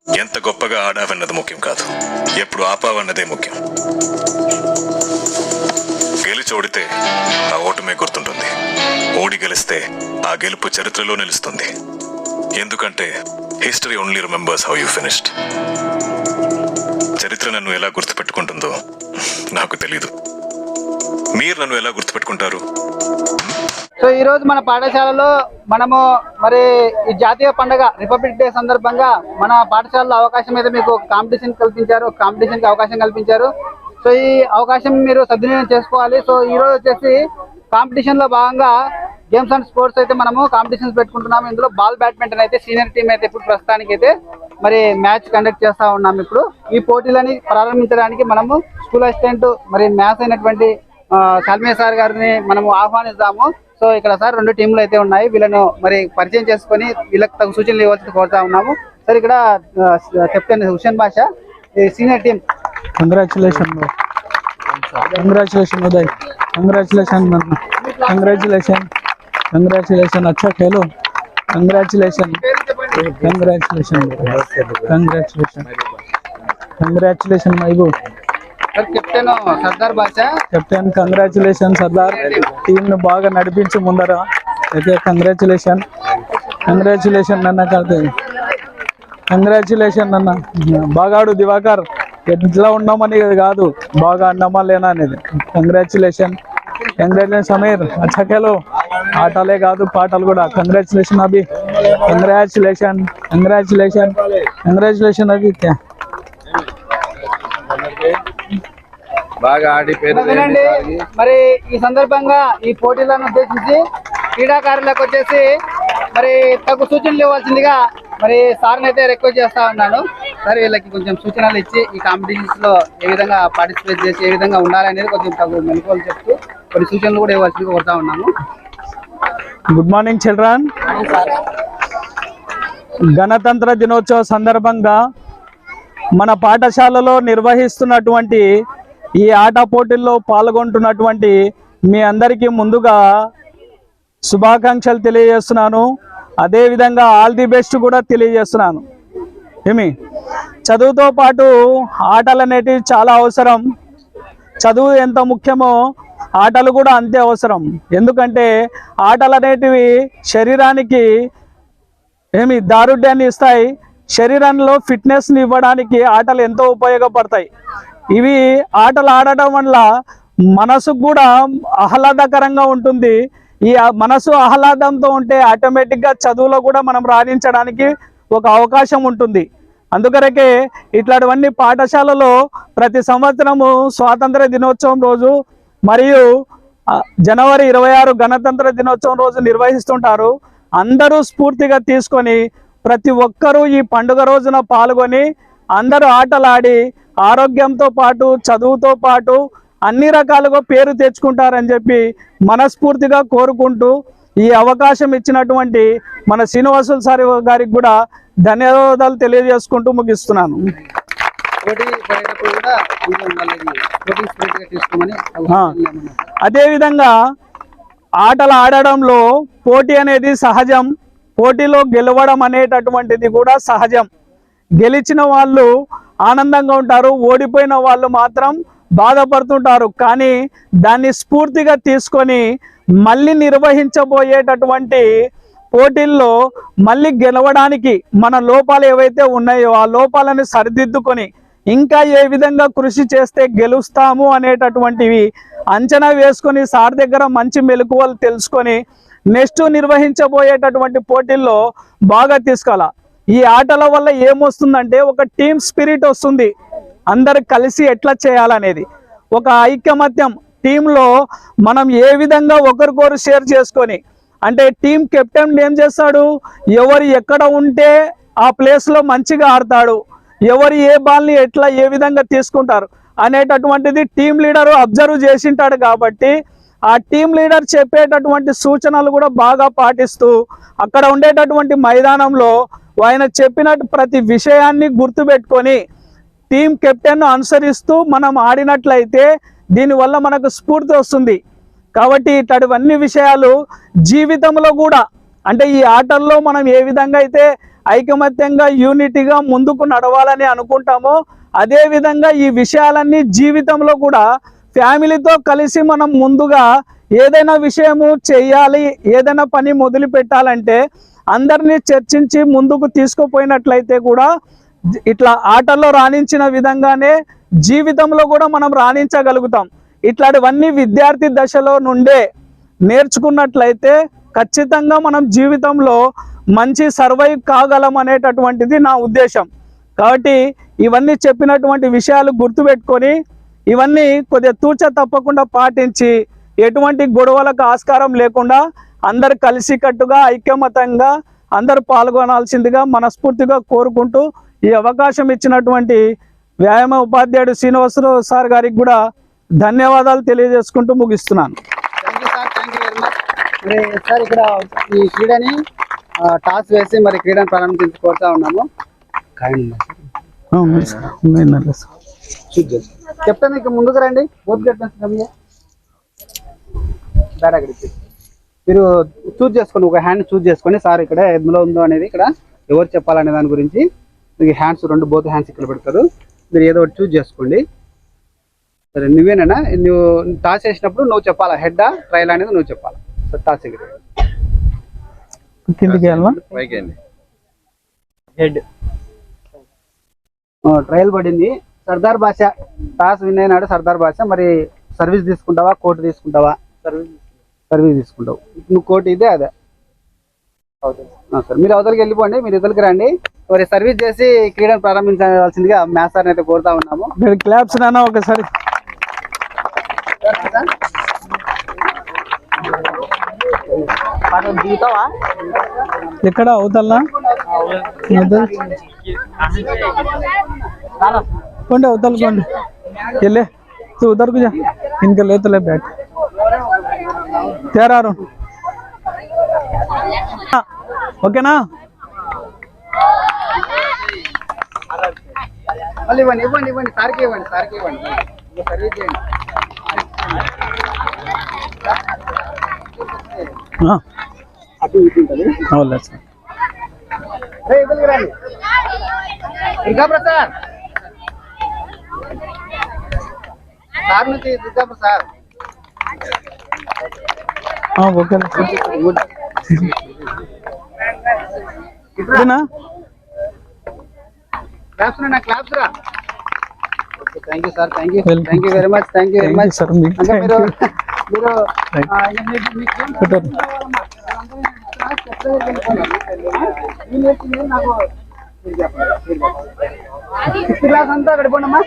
ఎంత గొప్పగా ఆడావన్నది ముఖ్యం కాదు, ఎప్పుడు ఆపావన్నదే ముఖ్యం. గెలిచి ఓడితే ఆ ఓటమే గుర్తుంటుంది, ఓడి గెలిస్తే ఆ గెలుపు చరిత్రలో నిలుస్తుంది. ఎందుకంటే history only remembers how you finished. చరిత్ర నన్ను ఎలా గుర్తుపెట్టుకుంటుందో నాకు తెలీదు. మీరు నన్ను ఎలా గుర్తుపెట్టుకుంటారు? సో ఈ రోజు మన పాఠశాలలో మనము మరి ఈ జాతీయ పండుగ రిపబ్లిక్ డే సందర్భంగా మన పాఠశాలలో అవకాశం అయితే మీకు కాంపిటీషన్ కి అవకాశం కల్పించారు. సో ఈ అవకాశం మీరు సద్వినియోగం చేసుకోవాలి. సో ఈ రోజు వచ్చేసి కాంపిటీషన్ లో భాగంగా గేమ్స్ అండ్ స్పోర్ట్స్ అయితే మనము కాంపిటీషన్స్ పెట్టుకుంటున్నాము. ఇందులో బాల్ బ్యాడ్మింటన్ అయితే సీనియర్ టీం అయితే ఇప్పుడు ప్రస్తుతానికి అయితే మరి మ్యాచ్ కండక్ట్ చేస్తా ఉన్నాము. ఇప్పుడు ఈ పోటీలని ప్రారంభించడానికి మనము స్కూల్ అసిస్టెంట్ మరి మ్యాథ్స్ అయినటువంటి శాల్మే సార్ గారిని మనము ఆహ్వానిస్తాము. సో ఇక్కడ సార్ 2 టీంలు అయితే ఉన్నాయి, వీళ్ళను మరి పరిచయం చేసుకొని వీళ్ళకి తగు సూచనలు ఇవ్వాల్సి కోరుతా ఉన్నాము. సార్ ఇక్కడ కెప్టెన్ హుసేన్ బాషా, సీనియర్ టీం. కంగ్రాచులేషన్ उदय, कंग्रेचुलेशन कंग्रेचुलेशन कंग्रेचुलेशन, अच्छा खेलो, कंग्रेचुलेशन कंग्रेचुलेशन कंग्रेचुलेशन कंग्रेचुलेशन महबूब. కెప్టెన్ సర్దార్ బాషా. కెప్టెన్ కంగ్రాచులేషన్ సర్దార్, టీమ్ ను బాగా నడిపించి ముందర అయితే కంగ్రాచులేషన్ కంగ్రాచులేషన్ అన్న, కంగ్రాచులేషన్ అన్న. బాగా ఆడు దివాకర్, ఎట్లా ఉన్నామని కాదు, బాగా అన్నామా లేనా అనేది. కంగ్రాచులేషన్ కంగ్రాచులేషన్ సమీర్, అచ్చా ఖేలో, ఆటలే కాదు పాటలు కూడా. కంగ్రాచులేషన్ అభి, కంగ్రాచులేషన్ కంగ్రాచులేషన్ కంగ్రాచులేషన్ ఆదిత్య. బాగా ఆడి వినండి. మరి ఈ సందర్భంగా ఈ పోటీలను ఉద్దేశించి క్రీడాకారులకు వచ్చేసి మరి తగు సూచనలు ఇవ్వాల్సిందిగా మరి సార్ని అయితే రిక్వెస్ట్ చేస్తా ఉన్నాను. సార్ వీళ్ళకి కొంచెం సూచనలు ఇచ్చి ఈ కాంపిటీషన్స్ లో ఏ విధంగా పార్టిసిపేట్ చేసి ఏ విధంగా ఉండాలనేది కొంచెం తగు మెలకువలు చెప్తూ కొన్ని సూచనలు కూడా ఇవ్వాల్సిందిగా కోరుతా ఉన్నాము. Good morning children. గణతంత్ర దినోత్సవ సందర్భంగా మన పాఠశాలలో నిర్వహిస్తున్నటువంటి ఈ ఆట పోటీల్లో పాల్గొంటున్నటువంటి మీ అందరికీ ముందుగా శుభాకాంక్షలు తెలియజేస్తున్నాను. అదేవిధంగా ఆల్ ది బెస్ట్ కూడా తెలియజేస్తున్నాను. చదువుతో పాటు ఆటలు అనేటివి చాలా అవసరం. చదువు ఎంత ముఖ్యమో ఆటలు కూడా అంతే అవసరం. ఎందుకంటే ఆటలు అనేటివి శరీరానికి దారుఢ్యాన్ని ఇస్తాయి, శరీరంలో ఫిట్నెస్ని ఇవ్వడానికి ఆటలు ఎంతో ఉపయోగపడతాయి. ఇవి ఆటలు ఆడటం వల్ల మనసుకు కూడా ఆహ్లాదకరంగా ఉంటుంది. ఈ మనసు ఆహ్లాదంతో ఉంటే ఆటోమేటిక్గా చదువులో కూడా మనం రాణించడానికి ఒక అవకాశం ఉంటుంది. అందుకొరకే ఇట్లాంటివన్నీ పాఠశాలలో ప్రతి సంవత్సరము స్వాతంత్ర దినోత్సవం రోజు మరియు జనవరి 26 గణతంత్ర దినోత్సవం రోజు నిర్వహిస్తుంటారు. అందరూ స్ఫూర్తిగా తీసుకొని ప్రతి ఒక్కరూ ఈ పండుగ రోజున పాల్గొని అందరూ ఆటలాడి ఆరోగ్యంతో పాటు చదువుతో పాటు అన్ని రకాలుగా పేరు తెచ్చుకుంటారని చెప్పి మనస్ఫూర్తిగా కోరుకుంటూ ఈ అవకాశం ఇచ్చినటువంటి మన శ్రీనివాసులు సార్ గారికి కూడా ధన్యవాదాలు తెలియజేసుకుంటూ ముగిస్తున్నాను. అదేవిధంగా ఆటలు ఆడడంలో పోటీ అనేది సహజం, పోటీలో గెలవడం అనేటటువంటిది కూడా సహజం. గెలిచిన వాళ్ళు ఆనందంగా ఉంటారు, ఓడిపోయిన వాళ్ళు మాత్రం బాధపడుతుంటారు. కానీ దాన్ని స్ఫూర్తిగా తీసుకొని మళ్ళీ నిర్వహించబోయేటటువంటి పోటీల్లో మళ్ళీ గెలవడానికి మన లోపాలు ఏవైతే ఉన్నాయో ఆ లోపాలను సరిదిద్దుకొని ఇంకా ఏ విధంగా కృషి చేస్తే గెలుస్తాము అనేటటువంటివి అంచనా వేసుకొని సార్ దగ్గర మంచి మెలకువలు తెలుసుకొని నెక్స్ట్ నిర్వహించబోయేటటువంటి పోటీల్లో బాగా తీసుకోవాలా. ఈ ఆటల వల్ల ఏమొస్తుందంటే ఒక టీమ్ స్పిరిట్ వస్తుంది, అందరు కలిసి ఎట్లా చేయాలనేది ఒక ఐకమత్యం. టీంలో మనం ఏ విధంగా ఒకరికొకరు షేర్ చేసుకొని, అంటే టీం కెప్టెన్ ఏం చేస్తాడు, ఎవరు ఎక్కడ ఉంటే ఆ ప్లేస్లో మంచిగా ఆడతాడు, ఎవరు ఏ బాల్ని ఎట్లా ఏ విధంగా తీసుకుంటారు అనేటటువంటిది టీం లీడరు అబ్జర్వ్ చేసింటాడు. కాబట్టి ఆ టీం లీడర్ చెప్పేటటువంటి సూచనలు కూడా బాగా పాటిస్తూ అక్కడ ఉండేటటువంటి మైదానంలో ఆయన చెప్పినట్టు ప్రతి విషయాన్ని గుర్తుపెట్టుకొని టీం కెప్టెన్ను అనుసరిస్తూ మనం ఆడినట్లయితే దీనివల్ల మనకు స్ఫూర్తి వస్తుంది. కాబట్టి ఇట్లాంటివన్నీ విషయాలు జీవితంలో కూడా, అంటే ఈ ఆటల్లో మనం ఏ విధంగా అయితే ఐకమత్యంగా యూనిటీగా ముందుకు నడవాలని అనుకుంటామో అదే విధంగా ఈ విషయాలన్నీ జీవితంలో కూడా ఫ్యామిలీతో కలిసి మనం ముందుగా ఏదైనా విషయము చేయాలి, ఏదైనా పని మొదలు పెట్టాలంటే అందరినీ చర్చించి ముందుకు తీసుకుపోయినట్లయితే కూడా ఇట్లా ఆటల్లో రాణించిన విధంగానే జీవితంలో కూడా మనం రాణించగలుగుతాం. ఇట్లాంటివన్నీ విద్యార్థి దశలో నుండే నేర్చుకున్నట్లయితే ఖచ్చితంగా మనం జీవితంలో మంచి సర్వైవ్ కాగలం అనేటటువంటిది నా ఉద్దేశం. కాబట్టి ఇవన్నీ చెప్పినటువంటి విషయాలు గుర్తుపెట్టుకొని ఇవన్నీ కొద్దిగా తూచ తప్పకుండా పాటించి ఎటువంటి గొడవలకు ఆస్కారం లేకుండా అందరు కలిసికట్టుగా ఐక్యమతంగా అందరూ పాల్గొనాల్సిందిగా మనస్ఫూర్తిగా కోరుకుంటూ ఈ అవకాశం ఇచ్చినటువంటి వ్యాయామ ఉపాధ్యాయుడు శ్రీనివాసరావు సార్ గారికి కూడా ధన్యవాదాలు తెలియజేసుకుంటూ ముగిస్తున్నాను. Thank you very much. మరి సార్ ఇక్కడ ఈ క్రీడని టాస్ వేసి మరి క్రీడను ప్రారంభించుకోతా ఉన్నాము. కెప్టెన్ ఇక ముందుకు రండి. బోత్ కెప్టెన్స్ మీరు చూజ్ చేసుకోండి, ఒక హ్యాండ్ చూజ్ చేసుకొని సార్ ఇక్కడ ఎందులో ఉందో అనేది ఇక్కడ ఎవరు చెప్పాలనే దాని గురించి మీకు హ్యాండ్స్ బోత్ హ్యాండ్స్ ఇక్కడ పెడతారు. మీరు ఏదో ఒకటి చూజ్ చేసుకోండి. సరే నువ్వేనా, నువ్వు టాస్ చేసినప్పుడు నువ్వు చెప్పాలా, హెడ్ ట్రైల్ అనేది నువ్వు చెప్పాలా. సరే టాస్ హెడ్ ట్రయల్ పడింది. సర్దార్ భాష టాస్ విన్ అయినాడు సర్దార్ భాష. మరి సర్వీస్ తీసుకుంటావా, కోర్టు తీసుకుంటావా? సర్వీస్ తీసుకుంటావు. నువ్వు కోర్టు ఇదే అదే సార్. మీరు అవతలకి వెళ్ళిపోండి, మీరు ఇవతలకి రండి. మరి సర్వీస్ చేసి క్రీడను ప్రారంభించాల్సిందిగా మ్యాచ్ సార్ అయితే కోరుతా ఉన్నాము. క్లాప్స్ నాన్న ఒకసారి. ఎక్కడ అవుతల్లా కొండి అవతల కొండి వెళ్ళే तू उधर को जा, इनके ले तो ले बैठ तैयार ఓకేనా? ఇవ్వండి ఇవ్వండి ఇవ్వండి సార్కి ఇవ్వండి, సార్కి ఇవ్వండి. సర్వీస్ చేయండి. అటు ఇటు ఉంటుంది. దుర్గా ప్రసాద్ సార్ నుంచి దుర్గా ప్రసాద్ ఓకే క్లాప్స్ రా. Thank you sir, thank you very much, thank you very much. అంటే మీరు నాకు క్లాస్ అంతా గడిపోండమ్మా.